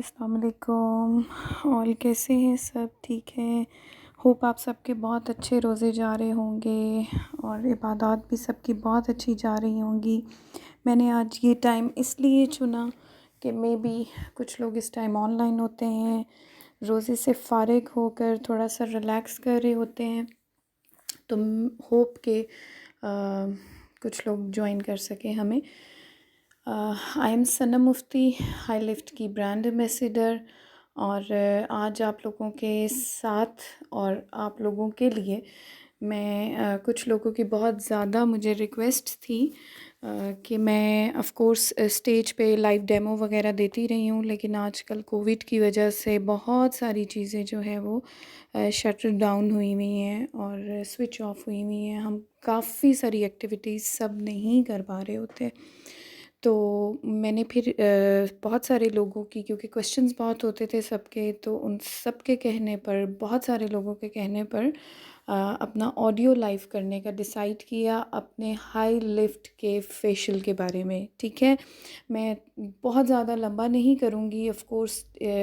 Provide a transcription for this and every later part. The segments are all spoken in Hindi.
अस्सलाम वालेकुम। और कैसे हैं सब? ठीक है। होप आप सबके बहुत अच्छे रोज़े जा रहे होंगे और इबादत भी सबकी बहुत अच्छी जा रही होंगी। मैंने आज ये टाइम इसलिए चुना कि मे बी कुछ लोग इस टाइम ऑनलाइन होते हैं, रोज़े से फ़ारिग होकर थोड़ा सा रिलैक्स कर रहे होते हैं। तो होप के कुछ लोग ज्वाइन कर सकें हमें। I am Sanam Mufti, high lift की ब्रांड एम्बेसडर। और आज आप लोगों के साथ और आप लोगों के लिए मैं कुछ लोगों की बहुत ज़्यादा मुझे रिक्वेस्ट थी कि मैं ऑफ़ कोर्स स्टेज पे लाइव डेमो वगैरह देती रही हूँ, लेकिन आजकल कोविड की वजह से बहुत सारी चीज़ें जो है वो शटर डाउन हुई हुई हैं और स्विच ऑफ हुई हुई हैं। हम काफ़ी सारी एक्टिविटीज़ सब नहीं कर पा रहे होते। तो मैंने फिर बहुत सारे लोगों की, क्योंकि क्वेश्चंस बहुत होते थे सबके, तो उन सब के कहने पर, बहुत सारे लोगों के कहने पर अपना ऑडियो लाइव करने का डिसाइड किया अपने हाई लिफ्ट के फेशियल के बारे में। ठीक है, मैं बहुत ज़्यादा लंबा नहीं करूँगी। ऑफ़ कोर्स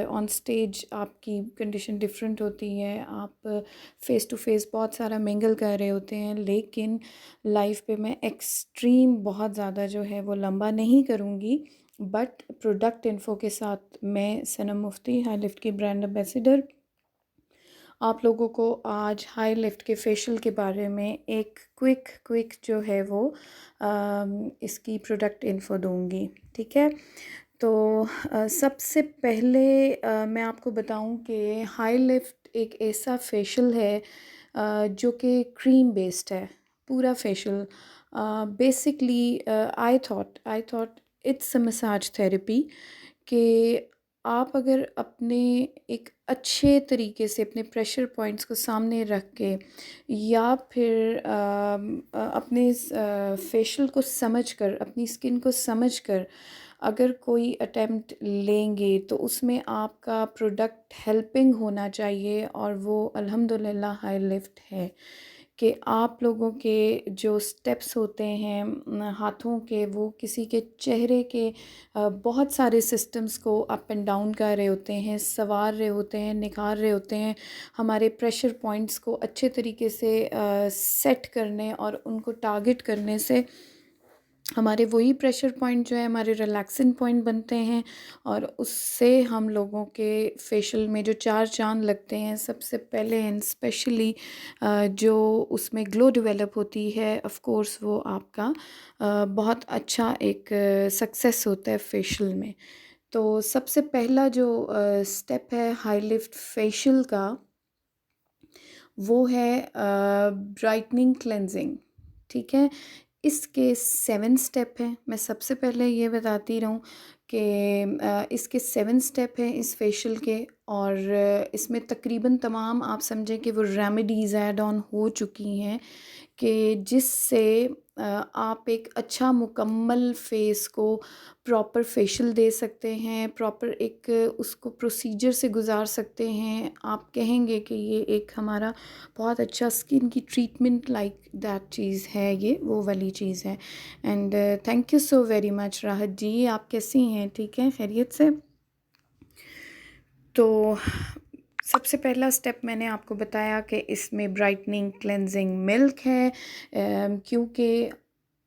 ऑन स्टेज आपकी कंडीशन डिफरेंट होती है, आप फ़ेस टू फ़ेस बहुत सारा मिंगल कर रहे होते हैं, लेकिन लाइव पे मैं एक्सट्रीम बहुत ज़्यादा जो है वो लंबा नहीं करूँगी। बट प्रोडक्ट इन्फो के साथ मैं सनम मुफ्ती, हाई लिफ्ट की ब्रांड एम्बेसडर, आप लोगों को आज हाई लिफ्ट के फेशियल के बारे में एक क्विक जो है वो इसकी प्रोडक्ट इन्फो दूँगी। ठीक है, तो सबसे पहले मैं आपको बताऊं कि हाई लिफ्ट एक ऐसा फेशियल है जो कि क्रीम बेस्ड है, पूरा facial. Basically I thought it's a massage therapy कि आप अगर अपने एक अच्छे तरीके से अपने प्रेशर पॉइंट्स को सामने रख के, या फिर अपने फेशियल को समझकर, अपनी स्किन को समझकर अगर कोई अटेम्प्ट लेंगे, तो उसमें आपका प्रोडक्ट हेल्पिंग होना चाहिए। और वो अल्हम्दुलिल्लाह हाई लिफ्ट है कि आप लोगों के जो स्टेप्स होते हैं हाथों के, वो किसी के चेहरे के बहुत सारे सिस्टम्स को अप एंड डाउन कर रहे होते हैं, संवार रहे होते हैं, निखार रहे होते हैं, हमारे प्रेशर पॉइंट्स को अच्छे तरीके से सेट करने और उनको टारगेट करने से हमारे वही प्रेशर पॉइंट जो है हमारे रिलैक्सिंग पॉइंट बनते हैं, और उससे हम लोगों के फेशियल में जो चार चांद लगते हैं। सबसे पहले एंड स्पेशली जो उसमें ग्लो डेवलप होती है, ऑफ कोर्स वो आपका बहुत अच्छा एक सक्सेस होता है फेशियल में। तो सबसे पहला जो स्टेप है हाई लिफ्ट फेशियल का, वो है ब्राइटनिंग क्लेंजिंग। ठीक है, इसके 7 स्टेप हैं। मैं सबसे पहले ये बताती रहूँ कि इसके 7 स्टेप हैं इस फेशियल के, और इसमें तकरीबन तमाम आप समझें कि वो रेमेडीज़ ऐड ऑन हो चुकी हैं कि जिससे आप एक अच्छा मुकम्मल फेस को प्रॉपर फेशियल दे सकते हैं, प्रॉपर एक उसको प्रोसीजर से गुजार सकते हैं। आप कहेंगे कि ये एक हमारा बहुत अच्छा स्किन की ट्रीटमेंट लाइक दैट चीज़ है, ये वो वाली चीज़ है। And thank you so very much राहत जी, आप कैसी हैं? ठीक हैं, खैरियत से? तो सबसे पहला स्टेप मैंने आपको बताया कि इसमें ब्राइटनिंग क्लेंजिंग मिल्क है, क्योंकि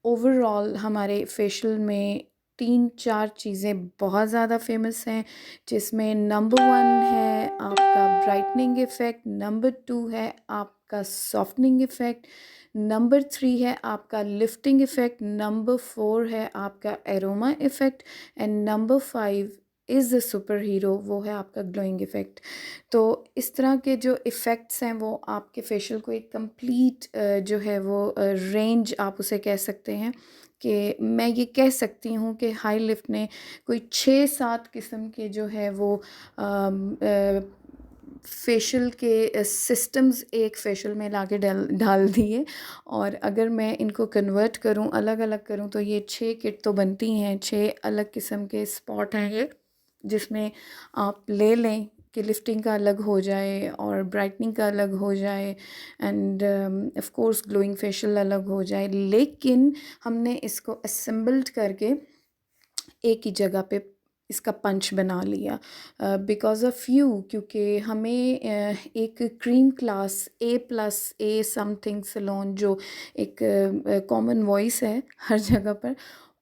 ओवरऑल हमारे फेशियल में 3-4 चीज़ें बहुत ज़्यादा फेमस हैं, जिसमें नंबर 1 है आपका ब्राइटनिंग इफ़ेक्ट, नंबर 2 है आपका सॉफ्टनिंग इफ़ेक्ट, नंबर 3 है आपका लिफ्टिंग इफ़ेक्ट, नंबर 4 है आपका aroma effect, and number 5 is the super hero, वो है आपका ग्लोइंग इफ़ेक्ट। तो इस तरह के जो इफ़ेक्ट्स हैं वो आपके फेशियल को एक कंप्लीट जो है वो रेंज आप उसे कह सकते हैं, कि मैं ये कह सकती हूँ कि हाई लिफ्ट ने कोई 6-7 किस्म के जो है वो फेशियल के सिस्टम्स एक फेशियल में लाके डाल दिए। और अगर मैं इनको कन्वर्ट करूँ, अलग अलग करूँ, तो ये 6 किट तो बनती हैं। 6 अलग किस्म के स्पॉट हैं ये, जिसमें आप ले लें कि लिफ्टिंग का अलग हो जाए और ब्राइटनिंग का अलग हो जाए, end of course glowing facial अलग हो जाए, लेकिन हमने इसको असेंबल्ड करके एक ही जगह पे इसका पंच बना लिया बिकॉज़ ऑफ़ यू, क्योंकि हमें एक cream class A+A something salon जो एक कॉमन वॉइस है हर जगह पर,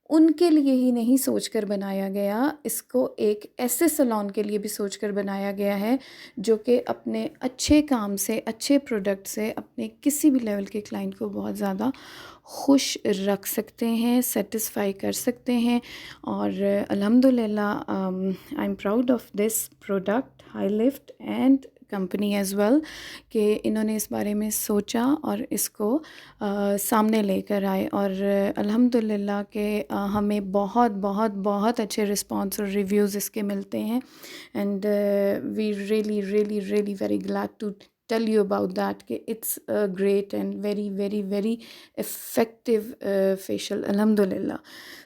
उनके लिए ही नहीं सोचकर बनाया गया, इसको एक ऐसे सैलून के लिए भी सोचकर बनाया गया है जो कि अपने अच्छे काम से, अच्छे प्रोडक्ट से अपने किसी भी लेवल के क्लाइंट को बहुत ज़्यादा खुश रख सकते हैं, सेटिस्फाई कर सकते हैं। और अल्हम्दुलिल्लाह I am proud of this product high lift and company as well कि इन्होंने इस बारे में सोचा और इसको सामने लेकर आए। और अल्हम्दुलिल्लाह के हमें बहुत बहुत बहुत अच्छे रिस्पॉन्स और रिव्यूज़ इसके मिलते हैं। And we really really really very glad to tell you about that कि it's great and very very very effective facial अल्हम्दुलिल्लाह।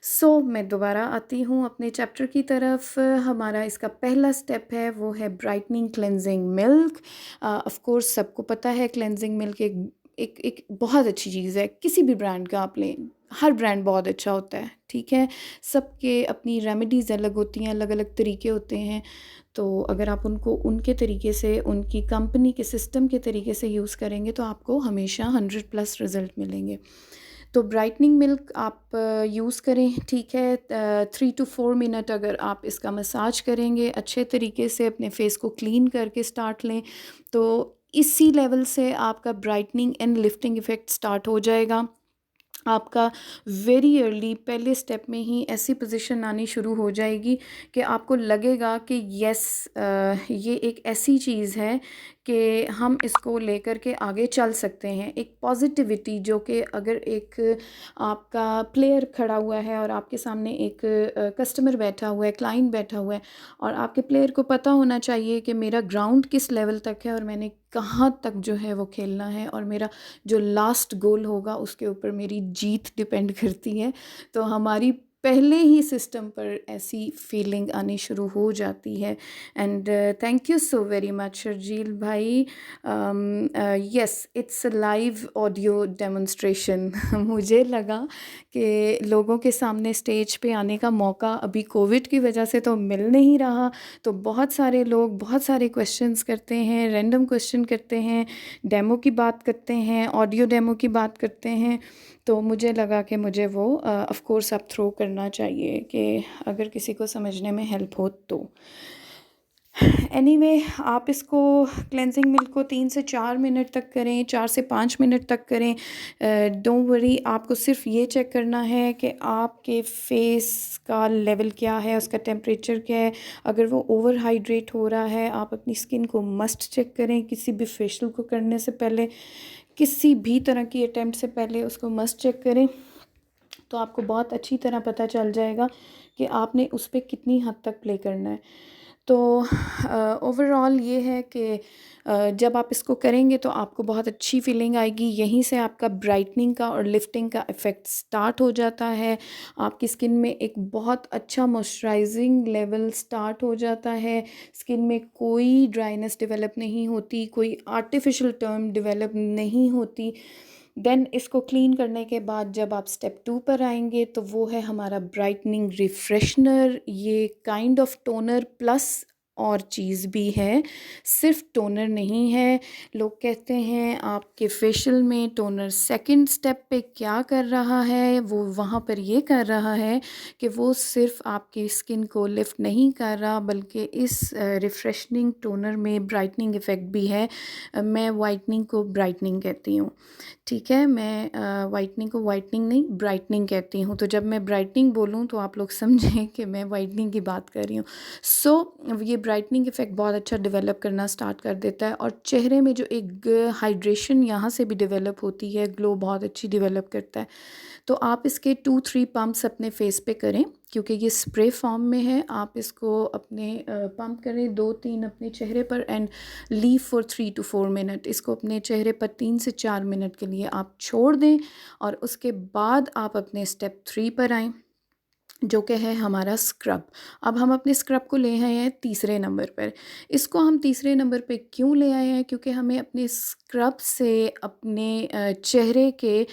सो मैं दोबारा आती हूँ अपने चैप्टर की तरफ। हमारा इसका पहला स्टेप है वो है brightening cleansing milk. Of course सबको पता है क्लेंजिंग मिल्क एक बहुत अच्छी चीज़ है, किसी भी ब्रांड का आप लें, हर ब्रांड बहुत अच्छा होता है, ठीक है। सबके अपनी रेमेडीज़ अलग होती हैं, अलग अलग तरीके होते हैं। तो अगर आप उनको उनके तरीके से, उनकी कंपनी के सिस्टम के तरीके से यूज़ करेंगे तो आपको हमेशा 100+ रिज़ल्ट मिलेंगे। तो ब्राइटनिंग मिल्क आप यूज़ करें, ठीक है। 3 to 4 मिनट अगर आप इसका मसाज करेंगे अच्छे तरीके से, अपने फेस को क्लीन करके स्टार्ट लें, तो इसी लेवल से आपका brightening and lifting effect start हो जाएगा। आपका वेरी अर्ली पहले स्टेप में ही ऐसी पोजीशन आनी शुरू हो जाएगी कि आपको लगेगा कि यस, ये एक ऐसी चीज़ है कि हम इसको लेकर के आगे चल सकते हैं। एक पॉजिटिविटी जो कि अगर एक आपका प्लेयर खड़ा हुआ है और आपके सामने एक कस्टमर बैठा हुआ है, क्लाइंट बैठा हुआ है, और आपके प्लेयर को पता होना चाहिए कि मेरा ग्राउंड किस लेवल तक है और मैंने कहाँ तक जो है वो खेलना है, और मेरा जो लास्ट गोल होगा उसके ऊपर मेरी जीत डिपेंड करती है। तो हमारी पहले ही सिस्टम पर ऐसी फीलिंग आनी शुरू हो जाती है। And thank you so very much Sharjeel भाई। Yes, it's a live audio demonstration. मुझे लगा कि लोगों के सामने स्टेज पे आने का मौका अभी कोविड की वजह से तो मिल नहीं रहा, तो बहुत सारे लोग बहुत सारे क्वेश्चंस करते हैं, रैंडम क्वेश्चन करते हैं, डेमो की बात करते हैं, ऑडियो डेमो की बात करते हैं। तो मुझे लगा कि मुझे वो ऑफ़ कोर्स अब थ्रो करना चाहिए कि अगर किसी को समझने में हेल्प हो तो। एनीवे आप इसको क्लेंजिंग मिल्क को 3 से 4 मिनट तक करें, 4 से 5 मिनट तक करें। डोंट वरी, आपको सिर्फ ये चेक करना है कि आपके फेस का लेवल क्या है, उसका टेम्परेचर क्या है। अगर वो ओवर हाइड्रेट हो रहा है, आप अपनी स्किन को मस्ट चेक करें किसी भी फेशियल को करने से पहले, किसी भी तरह की अटैम्प्ट से पहले उसको मस्ट चेक करें। तो आपको बहुत अच्छी तरह पता चल जाएगा कि आपने उस पर कितनी हद तक प्ले करना है। तो ओवरऑल ये है कि जब आप इसको करेंगे तो आपको बहुत अच्छी फीलिंग आएगी। यहीं से आपका ब्राइटनिंग का और लिफ्टिंग का इफ़ेक्ट स्टार्ट हो जाता है। आपकी स्किन में एक बहुत अच्छा मॉइस्चराइजिंग लेवल स्टार्ट हो जाता है। स्किन में कोई ड्राइनेस डेवलप नहीं होती, कोई आर्टिफिशियल टर्म डेवलप नहीं होती। देन इसको क्लीन करने के बाद जब आप स्टेप 2 पर आएंगे तो वो है हमारा ब्राइटनिंग रिफ्रेशनर। ये काइंड ऑफ टोनर प्लस और चीज़ भी है, सिर्फ टोनर नहीं है। लोग कहते हैं आपके फेशियल में टोनर सेकंड स्टेप पे क्या कर रहा है, वो वहाँ पर ये कर रहा है कि वो सिर्फ आपकी स्किन को लिफ्ट नहीं कर रहा, बल्कि इस रिफ्रेशनिंग टोनर में ब्राइटनिंग इफ़ेक्ट भी है। मैं वाइटनिंग को ब्राइटनिंग कहती हूँ, ठीक है। मैं वाइटनिंग को वाइटनिंग नहीं, ब्राइटनिंग कहती हूँ। तो जब मैं ब्राइटनिंग बोलूँ तो आप लोग समझें कि मैं वाइटनिंग की बात कर रही हूँ। सो ये ब्राइटनिंग इफ़ेक्ट बहुत अच्छा डेवलप करना स्टार्ट कर देता है, और चेहरे में जो एक हाइड्रेशन यहाँ से भी डेवलप होती है, ग्लो बहुत अच्छी डेवलप करता है। तो आप इसके 2-3 पम्प्स अपने फेस पे करें, क्योंकि ये स्प्रे फॉर्म में है। आप इसको अपने पंप करें 2-3 अपने चेहरे पर and leave for 3 to 4 minute. इसको अपने चेहरे पर 3 से 4 मिनट के लिए आप छोड़ दें, और उसके बाद आप अपने स्टेप 3 पर आएँ, जो कि है हमारा स्क्रब। अब हम अपने स्क्रब को ले आए हैं तीसरे नंबर पर। इसको हम तीसरे नंबर पे क्यों ले आए हैं? क्योंकि हमें अपने स्क्रब से अपने चेहरे के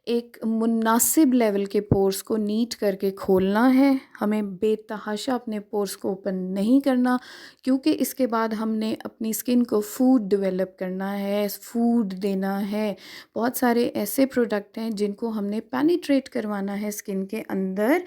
एक मुनासिब लेवल के पोर्स को नीट करके खोलना है। हमें बेतहाशा अपने पोर्स को ओपन नहीं करना, क्योंकि इसके बाद हमने अपनी स्किन को फूड डेवलप करना है, फूड देना है। बहुत सारे ऐसे प्रोडक्ट हैं जिनको हमने पेनिट्रेट करवाना है स्किन के अंदर,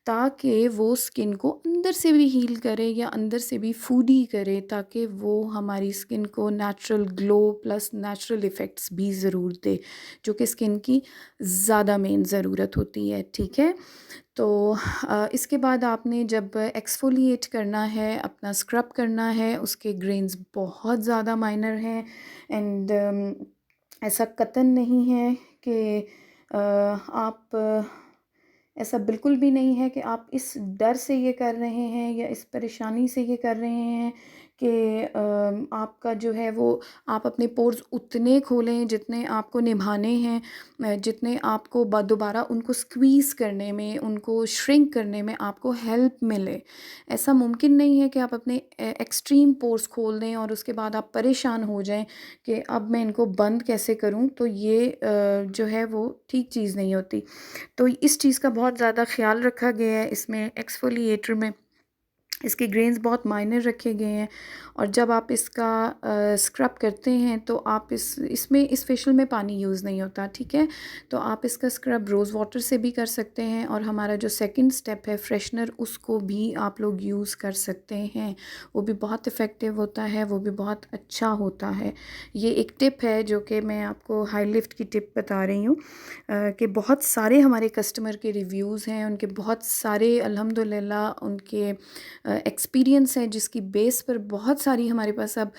ताकि वो स्किन को अंदर से भी हील करे या अंदर से भी फूडी करे, ताकि वो हमारी स्किन को natural glow plus natural effects भी ज़रूर दे, जो कि स्किन की ज़्यादा मेन ज़रूरत होती है। ठीक है, तो इसके बाद आपने जब एक्सफोलिएट करना है, अपना स्क्रब करना है, उसके ग्रेन्स बहुत ज़्यादा माइनर हैं एंड ऐसा कतन नहीं है कि आप ऐसा बिल्कुल भी नहीं है कि आप इस डर से ये कर रहे हैं या इस परेशानी से ये कर रहे हैं कि आपका जो है वो आप अपने पोर्स उतने खोलें जितने आपको निभाने हैं, जितने आपको दोबारा उनको स्क्वीज़ करने में, उनको श्रिंक करने में आपको हेल्प मिले। ऐसा मुमकिन नहीं है कि आप अपने एक्सट्रीम पोर्स खोल दें और उसके बाद आप परेशान हो जाएं कि अब मैं इनको बंद कैसे करूं। तो ये जो है वो ठीक चीज़ नहीं होती। तो इस चीज़ का बहुत ज़्यादा ख़्याल रखा गया है इसमें एक्सफोलिएटर में। इसके ग्रेन्स बहुत माइनर रखे गए हैं और जब आप इसका स्क्रब करते हैं तो आप इसमें इस फेशियल में पानी यूज़ नहीं होता। ठीक है, तो आप इसका स्क्रब रोज़ वाटर से भी कर सकते हैं और हमारा जो सेकंड स्टेप है फ्रेशनर, उसको भी आप लोग यूज़ कर सकते हैं। वो भी बहुत इफ़ेक्टिव होता है, वो भी बहुत अच्छा होता है। ये एक टिप है जो कि मैं आपको हाई लिफ्ट की टिप बता रही हूँ कि बहुत सारे हमारे कस्टमर के रिव्यूज़ हैं, उनके बहुत सारे अल्हम्दुलिल्लाह उनके एक्सपीरियंस है, जिसकी बेस पर बहुत सारी हमारे पास अब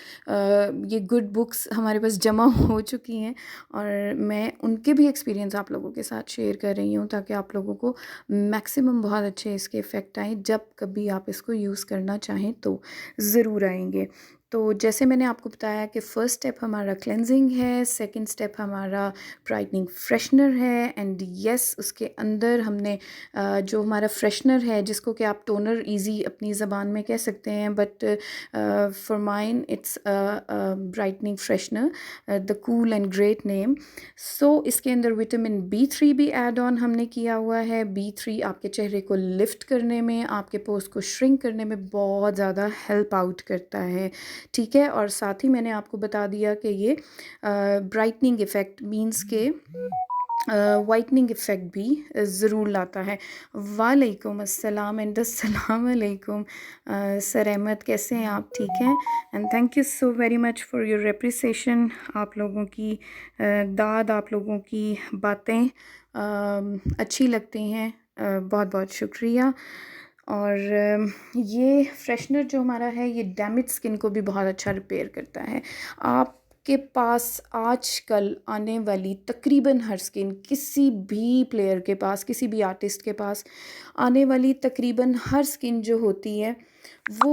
ये गुड बुक्स हमारे पास जमा हो चुकी हैं और मैं उनके भी एक्सपीरियंस आप लोगों के साथ शेयर कर रही हूँ ताकि आप लोगों को मैक्सिमम बहुत अच्छे इसके इफ़ेक्ट आएँ। जब कभी आप इसको यूज़ करना चाहें तो ज़रूर आएंगे। तो जैसे मैंने आपको बताया कि फ़र्स्ट स्टेप हमारा क्लेंजिंग है, सेकंड स्टेप हमारा ब्राइटनिंग फ्रेशनर है एंड यस उसके अंदर हमने जो हमारा फ्रेशनर है, जिसको कि आप टोनर इजी अपनी ज़बान में कह सकते हैं, but for mine it's brightening freshener, the cool and great name. So इसके अंदर विटामिन B3 भी ऐड ऑन हमने किया हुआ है। B3 आपके चेहरे को लिफ्ट करने में, आपके पोर्स को श्रिंक करने में बहुत ज़्यादा हेल्प आउट करता है। ठीक है, और साथ ही मैंने आपको बता दिया कि ये ब्राइटनिंग इफ़ेक्ट मींस के वाइटनिंग इफ़ेक्ट भी ज़रूर लाता है। वालेकुम अस्सलाम एंड अस्सलाम अलैकुम सर अहमद, कैसे हैं आप? ठीक हैं, and thank you so very much for your appreciation. आप लोगों की दाद, आप लोगों की बातें अच्छी लगती हैं, बहुत बहुत शुक्रिया। और ये फ्रेशनर जो हमारा है ये डैमेज स्किन को भी बहुत अच्छा रिपेयर करता है। आपके पास आजकल आने वाली तकरीबन हर स्किन, किसी भी प्लेयर के पास, किसी भी आर्टिस्ट के पास आने वाली तकरीबन हर स्किन जो होती है वो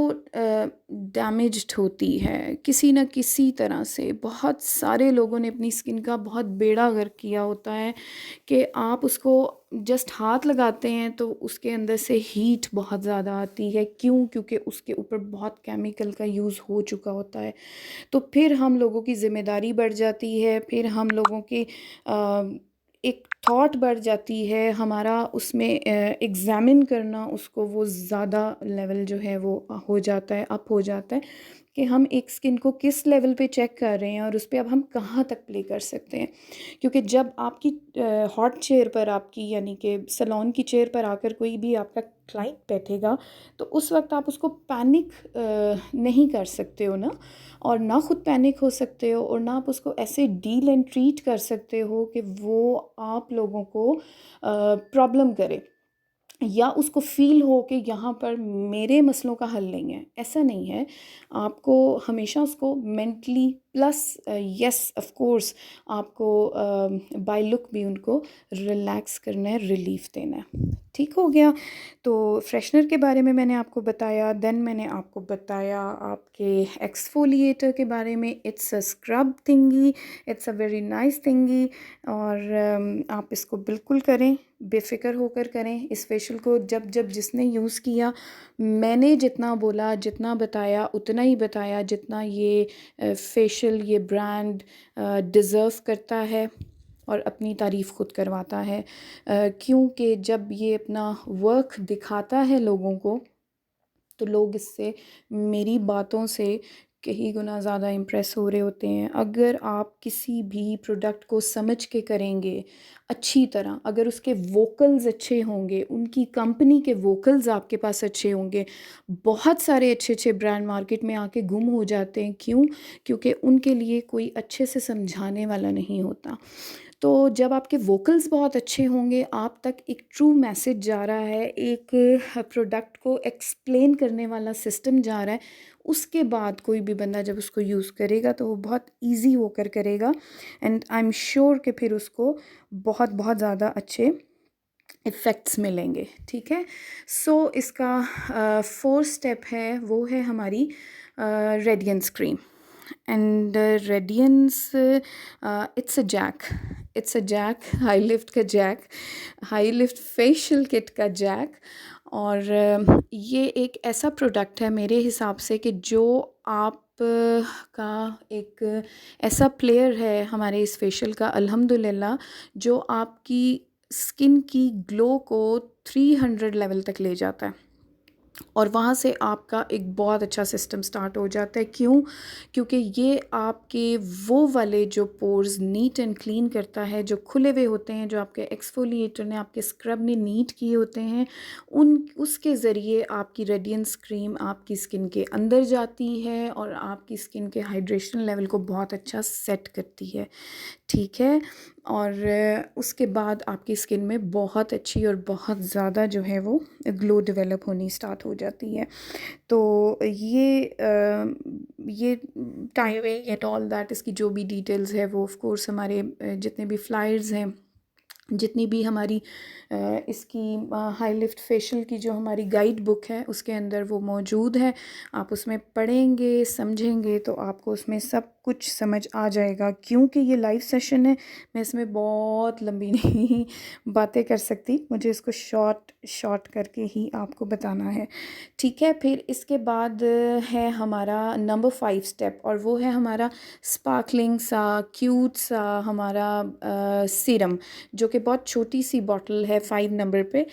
डैमेज्ड होती है किसी न किसी तरह से। बहुत सारे लोगों ने अपनी स्किन का बहुत बेड़ा गर्क किया होता है कि आप उसको जस्ट हाथ लगाते हैं तो उसके अंदर से हीट बहुत ज़्यादा आती है। क्यों? क्योंकि उसके ऊपर बहुत केमिकल का यूज़ हो चुका होता है। तो फिर हम लोगों की ज़िम्मेदारी बढ़ जाती है, फिर हम लोगों की एक थॉट बढ़ जाती है हमारा, उसमें एग्ज़ामिन करना उसको, वो ज़्यादा लेवल जो है वो हो जाता है, अप हो जाता है कि हम एक स्किन को किस लेवल पे चेक कर रहे हैं और उस पे अब हम कहाँ तक प्ले कर सकते हैं। क्योंकि जब आपकी हॉट चेयर पर, आपकी यानी कि सैलून की चेयर पर आकर कोई भी आपका क्लाइंट बैठेगा तो उस वक्त आप उसको पैनिक नहीं कर सकते हो ना, और ना खुद पैनिक हो सकते हो और ना आप उसको ऐसे डील एंड ट्रीट कर सकते हो कि वो आप लोगों को प्रॉब्लम करे या उसको फ़ील हो कि यहाँ पर मेरे मसलों का हल नहीं है। ऐसा नहीं है। आपको हमेशा उसको mentally plus yes of course आपको बाय लुक भी उनको रिलैक्स करना है, रिलीफ देना है। ठीक हो गया। तो फ्रेशनर के बारे में मैंने आपको बताया, देन मैंने आपको बताया आपके एक्सफोलिएटर के बारे में। It's a scrub थिंगी, it's a very nice थिंगी और आप इसको बिल्कुल करें, बेफ़िक्र होकर करें इस फेशियल को। जब जब जिसने यूज़ किया, मैंने जितना बोला, जितना बताया उतना ही बताया जितना ये फेशियल, ये ब्रांड डिज़र्व करता है। और अपनी तारीफ़ खुद करवाता है। क्योंकि जब ये अपना वर्क दिखाता है लोगों को, तो लोग इससे, मेरी बातों से कई गुना ज़्यादा इम्प्रेस हो रहे होते हैं। अगर आप किसी भी प्रोडक्ट को समझ के करेंगे अच्छी तरह, अगर उसके वोकल्स अच्छे होंगे, उनकी कंपनी के वोकल्स आपके पास अच्छे होंगे, बहुत सारे अच्छे अच्छे ब्रांड मार्केट में आके गुम हो जाते हैं। क्यों? क्योंकि उनके लिए कोई अच्छे से समझाने वाला नहीं होता। तो जब आपके वोकल्स बहुत अच्छे होंगे, आप तक एक ट्रू मैसेज जा रहा है, एक प्रोडक्ट को एक्सप्लेन करने वाला सिस्टम जा रहा है, उसके बाद कोई भी बंदा जब उसको यूज़ करेगा तो वो बहुत इजी होकर करेगा। एंड आई एम श्योर कि फिर उसको बहुत बहुत ज़्यादा अच्छे इफ़ेक्ट्स मिलेंगे। ठीक है। सो इसका फोर्थ स्टेप है, वो है हमारी radiance cream. And radiance, it's a jack, it's a jack, high lift का jack, high lift facial kit का जैक। और ये एक ऐसा प्रोडक्ट है मेरे हिसाब से कि जो आप का एक ऐसा प्लेयर है हमारे इस फेशियल का, अल्हम्दुलिल्लाह, जो आपकी स्किन की ग्लो को 300 लेवल तक ले जाता है। और वहाँ से आपका एक बहुत अच्छा सिस्टम स्टार्ट हो जाता है। क्यों? क्योंकि ये आपके वो वाले जो पोर्स नीट एंड क्लीन करता है, जो खुले हुए होते हैं, जो आपके एक्सफोलिएटर ने, आपके स्क्रब ने नीट किए होते हैं, उसके ज़रिए आपकी रेडियंस क्रीम आपकी स्किन के अंदर जाती है और आपकी स्किन के हाइड्रेशन लेवल को बहुत अच्छा सेट करती है। ठीक है। और उसके बाद आपकी स्किन में बहुत अच्छी और बहुत ज़्यादा जो है वो ग्लो डेवलप होनी स्टार्ट हो जाती है। तो ये टाइमिंग एंड ऑल दैट, इसकी जो भी डिटेल्स है वो ऑफ कोर्स हमारे जितने भी फ्लायर्स हैं, जितनी भी हमारी इसकी हाई लिफ्ट फेशियल की जो हमारी गाइड बुक है उसके अंदर वो मौजूद है। आप उसमें पढ़ेंगे, समझेंगे तो आपको उसमें सब कुछ समझ आ जाएगा। क्योंकि ये लाइव सेशन है, मैं इसमें बहुत लंबी नहीं बातें कर सकती, मुझे इसको शॉर्ट शॉर्ट करके ही आपको बताना है। ठीक है। फिर इसके बाद है हमारा नंबर 5 स्टेप, और वो है हमारा स्पार्कलिंग सा क्यूट सा हमारा सीरम, जो कि बहुत छोटी सी बॉटल है 5 नंबर पे।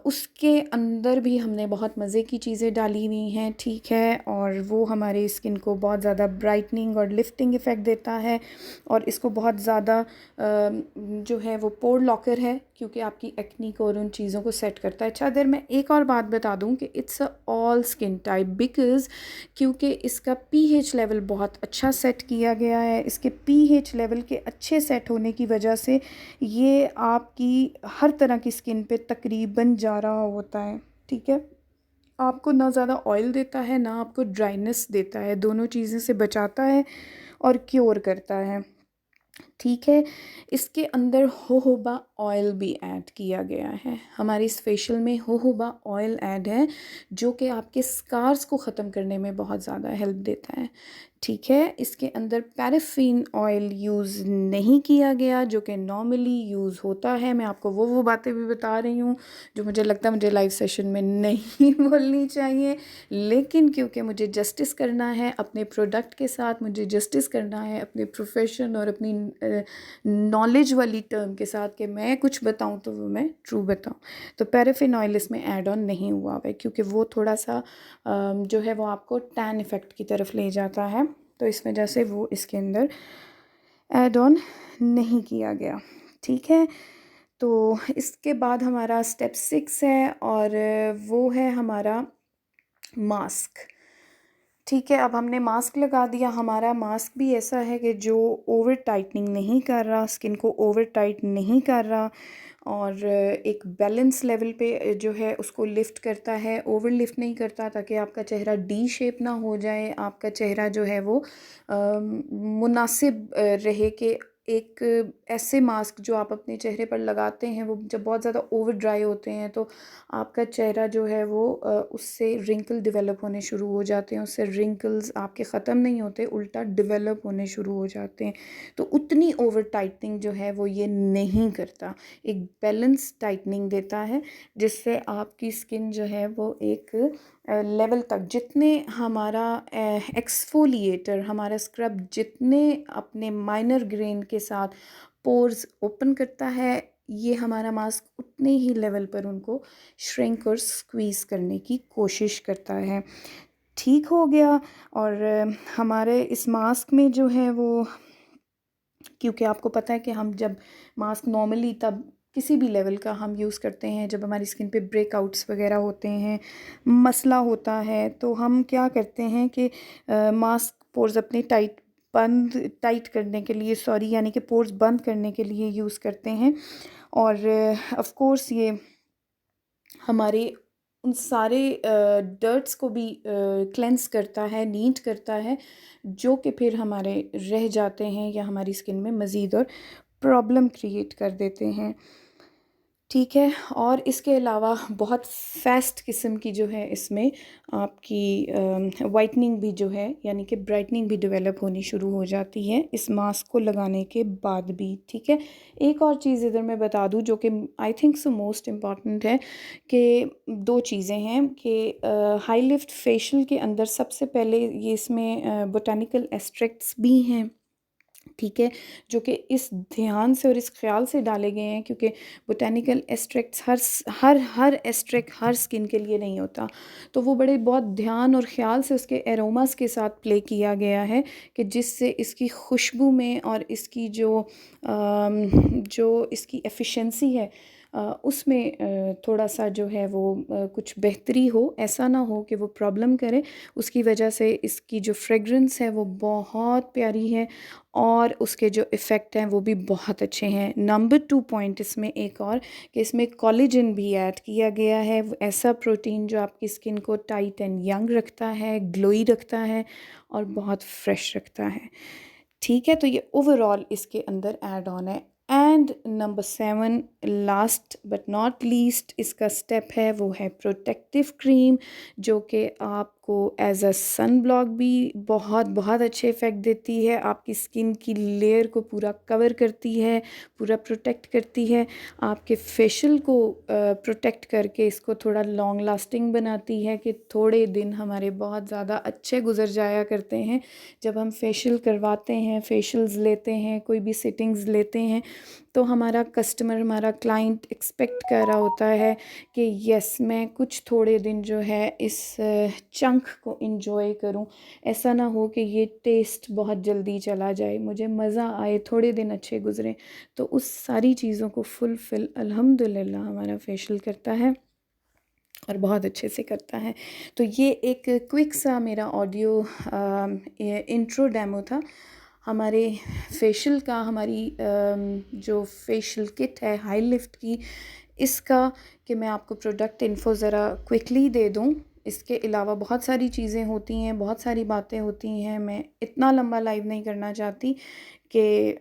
उसके अंदर भी हमने बहुत मज़े की चीज़ें डाली हुई हैं। ठीक है। और वो हमारे स्किन को बहुत ज़्यादा ब्राइटनिंग और लिफ्टिंग इफ़ेक्ट देता है, और इसको बहुत ज़्यादा जो है वो पोर लॉकर है, क्योंकि आपकी एक्नी को और उन चीज़ों को सेट करता है। अच्छा, अगर मैं एक और बात बता दूं कि it's a all skin type, because क्योंकि इसका पीएच लेवल बहुत अच्छा सेट किया गया है। इसके पीएच लेवल के अच्छे सेट होने की वजह से ये आपकी हर तरह की स्किन पे तकरीबन जा रहा होता है। ठीक है। आपको ना ज़्यादा ऑयल देता है, ना आपको ड्राइनेस देता है, दोनों चीज़ें से बचाता है और क्योर करता है। ठीक है। इसके अंदर होहोबा ऑयल भी ऐड किया गया है। हमारी इस फेशियल में होहोबा ऑयल ऐड है, जो कि आपके स्कार्स को ख़त्म करने में बहुत ज़्यादा हेल्प देता है। ठीक है। इसके अंदर पैराफिन ऑयल यूज़ नहीं किया गया, जो कि नॉर्मली यूज़ होता है। मैं आपको वो बातें भी बता रही हूँ जो मुझे लगता है मुझे लाइव सेशन में नहीं बोलनी चाहिए, लेकिन क्योंकि मुझे जस्टिस करना है अपने प्रोडक्ट के साथ, मुझे जस्टिस करना है अपने प्रोफेशन और अपनी नॉलेज वाली टर्म के साथ, कि मैं कुछ बताऊं तो वो मैं ट्रू बताऊं। तो पैराफिन ऑयल इसमें ऐड ऑन नहीं हुआ है, क्योंकि वो थोड़ा सा जो है वो आपको टैन इफ़ेक्ट की तरफ ले जाता है, तो इस वजह से वो इसके अंदर ऐड ऑन नहीं किया गया। ठीक है। तो इसके बाद हमारा स्टेप 6 है, और वो है हमारा मास्क। ठीक है। अब हमने मास्क लगा दिया। हमारा मास्क भी ऐसा है कि जो ओवर टाइटनिंग नहीं कर रहा, स्किन को ओवर टाइट नहीं कर रहा, और एक बैलेंस लेवल पे जो है उसको लिफ्ट करता है, ओवर लिफ्ट नहीं करता, ताकि आपका चेहरा डी शेप ना हो जाए, आपका चेहरा जो है वो मुनासिब रहे। कि एक ऐसे मास्क जो आप अपने चेहरे पर लगाते हैं, वो जब बहुत ज़्यादा ओवर ड्राई होते हैं तो आपका चेहरा जो है वो उससे रिंकल डेवलप होने शुरू हो जाते हैं, उससे रिंकल्स आपके ख़त्म नहीं होते, उल्टा डेवलप होने शुरू हो जाते हैं। तो उतनी ओवर टाइटनिंग जो है वो ये नहीं करता, एक बैलेंस टाइटनिंग देता है, जिससे आपकी स्किन जो है वो एक लेवल तक, जितने हमारा एक्सफोलिएटर, हमारा स्क्रब जितने अपने माइनर ग्रेन के साथ पोर्स ओपन करता है, ये हमारा मास्क उतने ही लेवल पर उनको श्रिंक और स्क्वीज़ करने की कोशिश करता है। ठीक हो गया। और हमारे इस मास्क में जो है वो, क्योंकि आपको पता है कि हम जब मास्क नॉर्मली तब किसी भी लेवल का हम यूज़ करते हैं जब हमारी स्किन पे ब्रेकआउट्स वगैरह होते हैं, मसला होता है, तो हम क्या करते हैं कि मास्क पोर्स अपने टाइट करने के लिए, सॉरी, यानी कि पोर्स बंद करने के लिए यूज़ करते हैं। और ऑफ कोर्स ये हमारे उन सारे डर्ट्स को भी क्लेंस करता है, नीट करता है, जो कि फिर हमारे रह जाते हैं या हमारी स्किन में मज़ीद और प्रॉब्लम क्रिएट कर देते हैं। ठीक है। और इसके अलावा बहुत फ़ास्ट किस्म की जो है इसमें आपकी वाइटनिंग भी जो है, यानी कि ब्राइटनिंग भी डेवलप होनी शुरू हो जाती है इस मास्क को लगाने के बाद भी। ठीक है। एक और चीज़ इधर मैं बता दूं जो कि I think so most important है, कि दो चीज़ें हैं कि हाई लिफ्ट फेशियल के अंदर सबसे पहले ये इसमें बोटानिकल एक्सट्रैक्ट्स भी हैं। ठीक है, जो कि इस ध्यान से और इस ख्याल से डाले गए हैं, क्योंकि बोटेनिकल एक्सट्रैक्ट्स हर एक्सट्रैक्ट हर स्किन के लिए नहीं होता, तो वो बड़े बहुत ध्यान और ख़्याल से उसके एरोमास के साथ प्ले किया गया है, कि जिससे इसकी खुशबू में और इसकी जो इसकी एफिशिएंसी है उसमें थोड़ा सा जो है वो कुछ बेहतरी हो, ऐसा ना हो कि वो प्रॉब्लम करे। उसकी वजह से इसकी जो फ्रेगरेंस है वो बहुत प्यारी है और उसके जो इफ़ेक्ट हैं वो भी बहुत अच्छे हैं। नंबर 2 पॉइंट इसमें एक और, कि इसमें कोलेजन भी ऐड किया गया है, ऐसा प्रोटीन जो आपकी स्किन को टाइट एंड यंग रखता है, ग्लोई रखता है और बहुत फ्रेश रखता है। ठीक है, तो ये ओवरऑल इसके अंदर ऐड ऑन है। And number 7, last but not least इसका स्टेप है, वो है प्रोटेक्टिव क्रीम, जो कि आपको एज अ सन ब्लॉक भी बहुत बहुत अच्छे इफ़ेक्ट देती है, आपकी स्किन की लेयर को पूरा कवर करती है, पूरा प्रोटेक्ट करती है, आपके फेशियल को प्रोटेक्ट करके इसको थोड़ा लॉन्ग लास्टिंग बनाती है, कि थोड़े दिन हमारे बहुत ज़्यादा अच्छे गुजर जाया करते हैं जब हम फेशियल करवाते हैं, फेशियल्स लेते हैं, कोई भी सिटिंग्स लेते हैं, तो हमारा कस्टमर, हमारा क्लाइंट एक्सपेक्ट कर रहा होता है कि यस, मैं कुछ थोड़े दिन जो है इस चंक को एंजॉय करूं, ऐसा ना हो कि ये टेस्ट बहुत जल्दी चला जाए, मुझे मज़ा आए, थोड़े दिन अच्छे गुजरें। तो उस सारी चीज़ों को फुलफ़िल अल्हम्दुलिल्लाह हमारा फेशियल करता है और बहुत अच्छे से करता है। तो ये एक क्विक सा मेरा ऑडियो इंट्रो डेमो था हमारे फेशियल का, हमारी जो फेशियल किट है हाई लिफ्ट की, इसका, कि मैं आपको प्रोडक्ट इन्फो ज़रा क्विकली दे दूँ। इसके अलावा बहुत सारी चीज़ें होती हैं, बहुत सारी बातें होती हैं, मैं इतना लंबा लाइव नहीं करना चाहती कि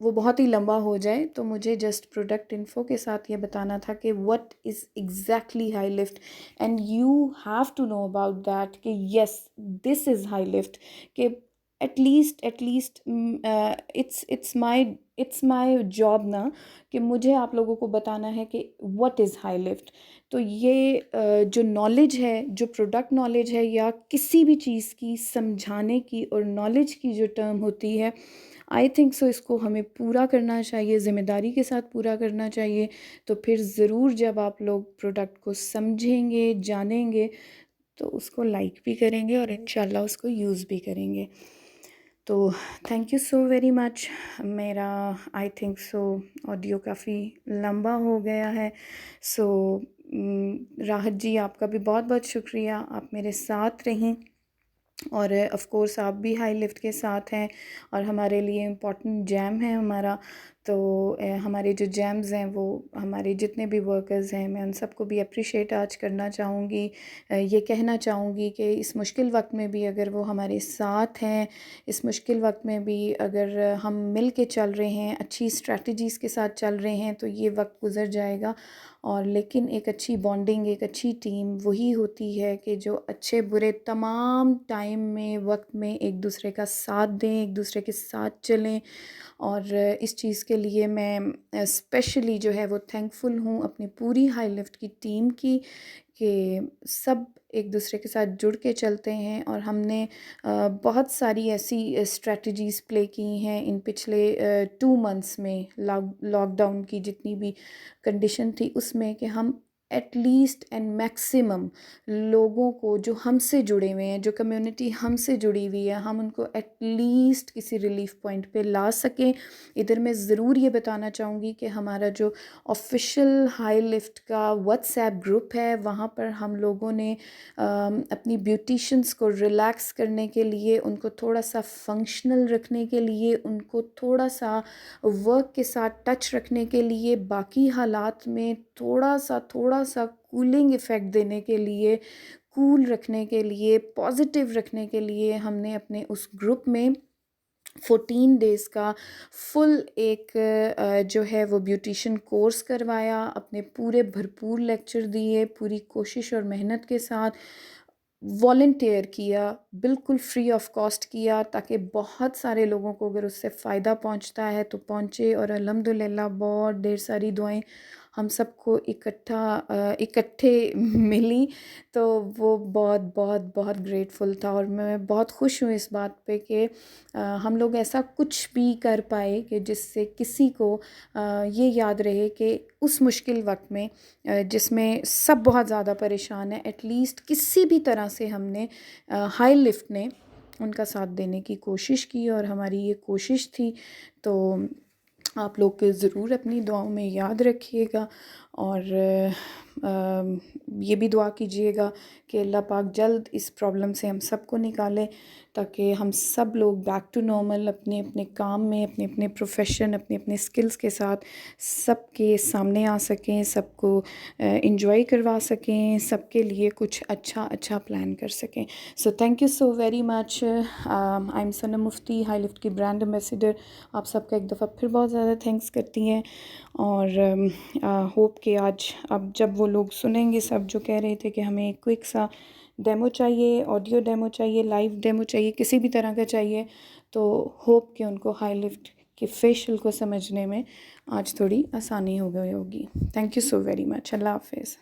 वो बहुत ही लंबा हो जाए, तो मुझे जस्ट प्रोडक्ट इन्फो के साथ ये बताना था कि what is exactly high lift, and you have to know about that कि yes, this is high lift, कि एटलीस्ट इट्स माय जॉब ना, कि मुझे आप लोगों को बताना है कि व्हाट इज़ हाई लिफ्ट। तो ये जो नॉलेज है, जो प्रोडक्ट नॉलेज है, या किसी भी चीज़ की समझाने की और नॉलेज की जो टर्म होती है, आई थिंक सो इसको हमें पूरा करना चाहिए, ज़िम्मेदारी के साथ पूरा करना चाहिए। तो फिर ज़रूर जब आप लोग प्रोडक्ट को समझेंगे, जानेंगे, तो उसको लाइक भी करेंगे और इंशाल्लाह उसको यूज़ भी करेंगे। तो thank you so very much. मेरा आई थिंक सो ऑडियो काफ़ी लंबा हो गया है। सो राहत जी, आपका भी बहुत बहुत शुक्रिया, आप मेरे साथ रहीं, और ऑफ़ कोर्स आप भी हाई लिफ्ट के साथ हैं, और हमारे लिए इम्पॉर्टेंट जैम है हमारा। तो हमारे जो जैम्स हैं वो हमारे जितने भी वर्कर्स हैं, मैं उन सबको भी अप्रिशिएट आज करना चाहूँगी। ये कहना चाहूँगी कि इस मुश्किल वक्त में भी अगर वो हमारे साथ हैं, इस मुश्किल वक्त में भी अगर हम मिल के चल रहे हैं, अच्छी स्ट्रैटेजीज़ के साथ चल रहे हैं, तो ये वक्त गुज़र जाएगा। और लेकिन एक अच्छी बॉन्डिंग, एक अच्छी टीम वही होती है कि जो अच्छे बुरे तमाम टाइम में, वक्त में एक दूसरे का साथ दें, एक दूसरे के साथ चलें। और इस चीज़ के लिए मैं स्पेशली जो है वो थैंकफुल हूँ अपनी पूरी हाई लिफ्ट की टीम की, कि सब एक दूसरे के साथ जुड़ के चलते हैं। और हमने बहुत सारी ऐसी स्ट्रेटजीज़ प्ले की हैं इन पिछले 2 मंथ्स में, लॉकडाउन की जितनी भी कंडीशन थी उसमें, कि हम एटलीस्ट एंड मैक्सिमम लोगों को जो हमसे जुड़े हुए हैं, जो कम्युनिटी हमसे जुड़ी हुई है, हम उनको एटलीस्ट किसी रिलीफ पॉइंट पे ला सकें। इधर मैं ज़रूर ये बताना चाहूँगी कि हमारा जो ऑफिशियल हाई लिफ्ट का व्हाट्सएप ग्रुप है, वहाँ पर हम लोगों ने अपनी ब्यूटिशंस को रिलैक्स करने के लिए, उनको थोड़ा सा फंक्शनल रखने के लिए, उनको थोड़ा सा वर्क के साथ टच रखने के लिए, बाकी हालात में थोड़ा सा कूलिंग इफ़ेक्ट देने के लिए, कूल रखने के लिए, पॉजिटिव रखने के लिए, हमने अपने उस ग्रुप में 14 डेज़ का फुल एक जो है वो ब्यूटिशन कोर्स करवाया, अपने पूरे भरपूर लेक्चर दिए, पूरी कोशिश और मेहनत के साथ वॉलंटियर किया, बिल्कुल फ्री ऑफ कॉस्ट किया, ताकि बहुत सारे लोगों को अगर उससे फ़ायदा पहुंचता है तो पहुंचे। और अल्हम्दुलिल्लाह बहुत ढेर सारी दुआएं हम सबको इकट्ठे मिली, तो वो बहुत बहुत बहुत ग्रेटफुल था। और मैं बहुत खुश हूँ इस बात पे कि हम लोग ऐसा कुछ भी कर पाए कि जिससे किसी को ये याद रहे कि उस मुश्किल वक्त में, जिसमें सब बहुत ज़्यादा परेशान है, एटलीस्ट किसी भी तरह से हमने हाई लिफ्ट ने उनका साथ देने की कोशिश की, और हमारी ये कोशिश थी। तो आप लोग ज़रूर अपनी दुआओं में याद रखिएगा, और ये भी दुआ कीजिएगा कि अल्लाह पाक जल्द इस प्रॉब्लम से हम सबको निकाले, ताकि हम सब लोग बैक टू नॉर्मल अपने अपने काम में, अपने अपने प्रोफेशन, अपने अपने स्किल्स के साथ सबके सामने आ सकें, सबको इंजॉय करवा सकें, सबके लिए कुछ अच्छा प्लान कर सकें। So thank you so very much. I am Sanam Mufti, high lift की ब्रांड एम्बेसडर। आप सबका एक दफ़ा फिर बहुत ज़्यादा थैंक्स करती हैं, और होप कि आज अब जब वो लोग सुनेंगे सब जो कह रहे थे कि हमें एक क्विक सा डेमो चाहिए, ऑडियो डेमो चाहिए, लाइव डेमो चाहिए, किसी भी तरह का चाहिए, तो होप कि उनको हाई लिफ्ट के फेशियल को समझने में आज थोड़ी आसानी हो गई होगी। Thank you so very much. अल्लाह हाफिज़।